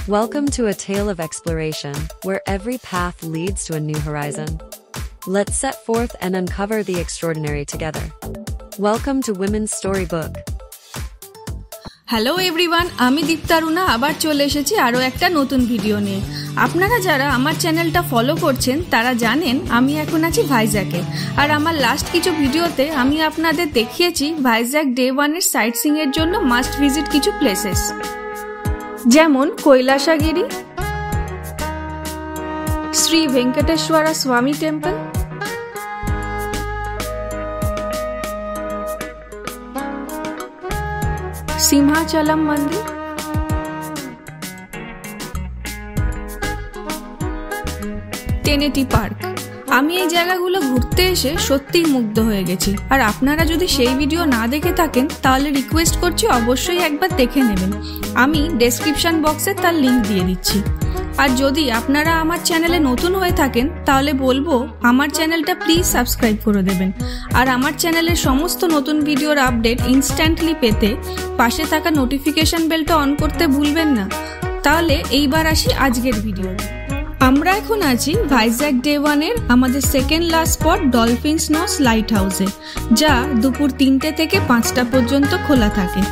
Welcome to a tale of exploration, where every path leads to a new horizon. Let's set forth and uncover the extraordinary together. Welcome to Women's Storybook. Hello everyone, আমি দীপ্তারুণা আবার চলে এসেছি আরও একটা নতুন video নিয়ে। আপনারা যারা আমার চ্যানেলটা ফলো করছেন তারা জানেন আমি এখন আছি ভাইজ্যাকে। আর আমার লাস্ট কিছু ভিডিওতে আমি আপনাদের দেখিয়েছি ভাইজ্যাক ডে 1-এর সাইট সিইং এর জন্য মাস্ট ভিজিট কিছু প্লেসেস, যেমন কৈলাসগিরি, শ্রী ভেঙ্কটেশ্বরা স্বামী টেম্পল, সিংহাচলম মন্দির, টেনেটি পার্ক। আমি এই জায়গাগুলো ঘুরতে এসে সত্যিই মুগ্ধ হয়ে গেছি। আর আপনারা যদি সেই ভিডিও না দেখে থাকেন তাহলে রিকোয়েস্ট করছি অবশ্যই একবার দেখে নেবেন। আমি ডেসক্রিপশন বক্সে তার লিঙ্ক দিয়ে দিচ্ছি। আর যদি আপনারা আমার চ্যানেলে নতুন হয়ে থাকেন তাহলে বলবো আমার চ্যানেলটা প্লিজ সাবস্ক্রাইব করে দেবেন। আর আমার চ্যানেলের সমস্ত নতুন ভিডিওর আপডেট ইনস্ট্যান্টলি পেতে পাশে থাকা নোটিফিকেশন বেলটা অন করতে ভুলবেন না। তাহলে এইবার আসি আজকের ভিডিও। আমরা এখন আছি ভাইজ্যাক ডে 1-এর আমাদের second last spot Dolphin's Nose লাইট হাউসে, যা দুপুর 3টে থেকে 5টা পর্যন্ত খোলা থাকে।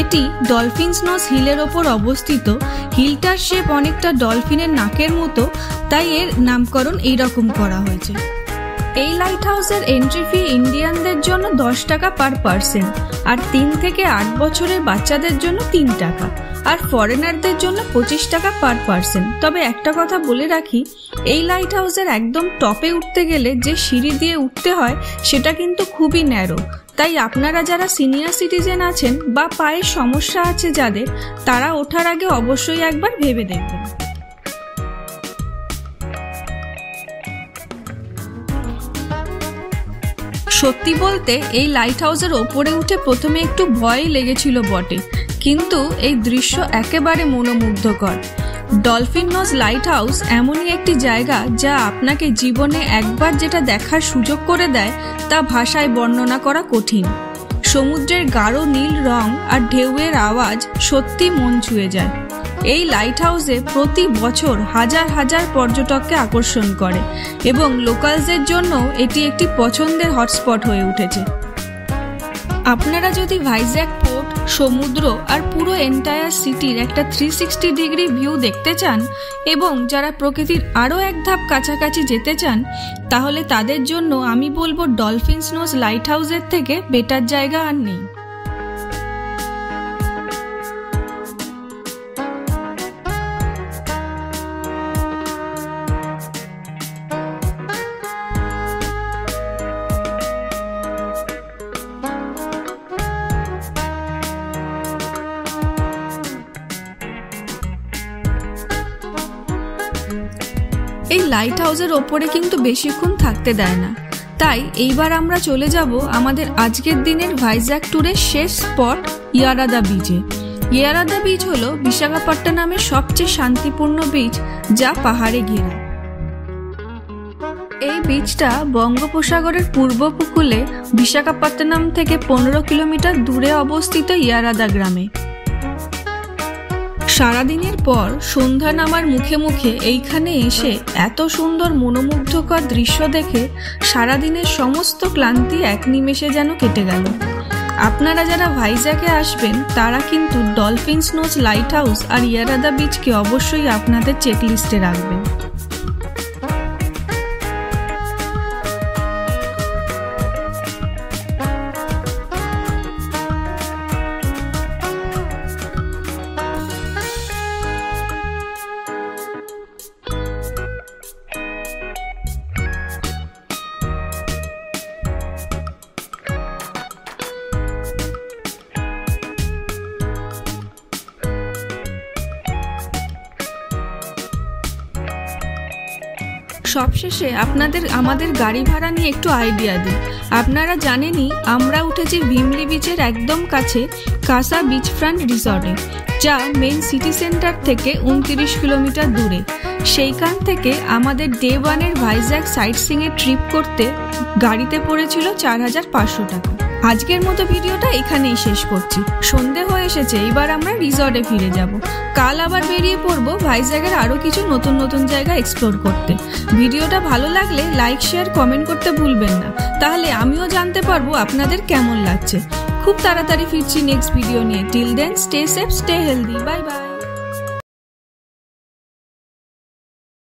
এটি ডলফিনস নস হিলের ওপর অবস্থিত। হিলটার শেপ অনেকটা ডলফিনের নাকের মতো, তাই এর নামকরণ এইরকম করা হয়েছে। এই লাইট হাউসের এন্ট্রি ফি ইন্ডিয়ানদের জন্য 10 টাকা পার পার্সন, আর 3 থেকে 8 বছরের বাচ্চাদের জন্য 3 টাকা, আর ফরেনারদের জন্য 25 টাকা পার পার্সন। তবে একটা কথা বলে রাখি, এই লাইট হাউসের একদম টপে উঠতে গেলে যে সিঁড়ি দিয়ে উঠতে হয় সেটা কিন্তু খুবই ন্যারো। তাই আপনারা যারা সিনিয়র সিটিজেন আছেন বা পায়ের সমস্যা আছে যাদের, তারা ওঠার আগে অবশ্যই একবার ভেবে দেখবেন। সত্যি বলতে এই লাইট হাউসের ওপরে উঠে প্রথমে একটু ভয় লেগেছিল বটে, কিন্তু এই দৃশ্য একেবারে মনোমুগ্ধকর। ডলফিন নস লাইট হাউস এমনই একটি জায়গা যা আপনাকে জীবনে একবার যেটা দেখার সুযোগ করে দেয় তা ভাষায় বর্ণনা করা কঠিন। সমুদ্রের গাঢ় নীল রং আর ঢেউয়ের আওয়াজ সত্যি মন ছুঁয়ে যায়। এই লাইট হাউসে প্রতি বছর হাজার হাজার পর্যটককে আকর্ষণ করে এবং লোকালসদের জন্য এটি একটি পছন্দের হটস্পট হয়ে উঠেছে। আপনারা যদি ভাইজ্যাক পোর্ট, সমুদ্র আর পুরো এন্টায়ার সিটির একটা 360 ডিগ্রি ভিউ দেখতে চান এবং যারা প্রকৃতির আরও এক ধাপ কাছাকাছি যেতে চান, তাহলে তাদের জন্য আমি বলবো ডলফিনস নস লাইট হাউসের থেকে বেটার জায়গা আর নেই। এই লাইট হাউসের ওপরে কিন্তু বেশিক্ষণ থাকতে দেয় না, তাই এইবার আমরা চলে যাব আমাদের আজকের দিনের ভাইজ্যাক ট্যুরের শেষ স্পট ইয়ারাদা বিচে। ইয়ারাদা বিচ হলো বিশাখাপট্টনমের সবচেয়ে শান্তিপূর্ণ বিচ, যা পাহাড়ে ঘেরা। এই বিচটা বঙ্গোপসাগরের পূর্ব উপকূলে বিশাখাপট্টনম থেকে 15 কিলোমিটার দূরে অবস্থিত ইয়ারাদা গ্রামে। সারাদিনের পর সন্ধ্যা নামার মুখে মুখে এইখানে এসে এত সুন্দর মনোমুগ্ধকর দৃশ্য দেখে সারাদিনের সমস্ত ক্লান্তি এক নিমেষে যেন কেটে গেল। আপনারা যারা ভাইজ্যাকে আসবেন তারা কিন্তু ডলফিনস নস লাইট হাউস আর ইয়ারাদা বিচকে অবশ্যই আপনাদের চেকলিস্টে রাখবেন। সবশেষে আমাদের গাড়ি ভাড়া নিয়ে একটু আইডিয়া দিই। আপনারা জানেনই আমরা উঠেছি ভিমলি বিচের একদম কাছে কাসা বিচ ফ্রন্ট রিসর্টে, যা মেইন সিটি সেন্টার থেকে 29 কিলোমিটার দূরে। সেইখান থেকে আমাদের ডে 1-এর ভাইজ্যাক সাইট সিইং এর ট্রিপ করতে গাড়িতে পড়েছিল 4500 টাকা। আজকের মতো ভিডিওটা এখানেই শেষ করছি। সন্ধে হয়ে এসেছে, এবার আমরা রিসর্টে ফিরে যাব। কাল আবার বেরিয়ে পড়বো ভাইজ্যাগের আরো কিছু নতুন নতুন জায়গা এক্সপ্লোর করতে। ভিডিওটা ভালো লাগলে লাইক, শেয়ার, কমেন্ট করতে ভুলবেন না, তাহলে আমিও জানতে পারবো আপনাদের কেমন লাগছে। খুব তাড়াতাড়ি ফিরছি নেক্সট ভিডিও নিয়ে। Till then stay safe, stay healthy, bye by.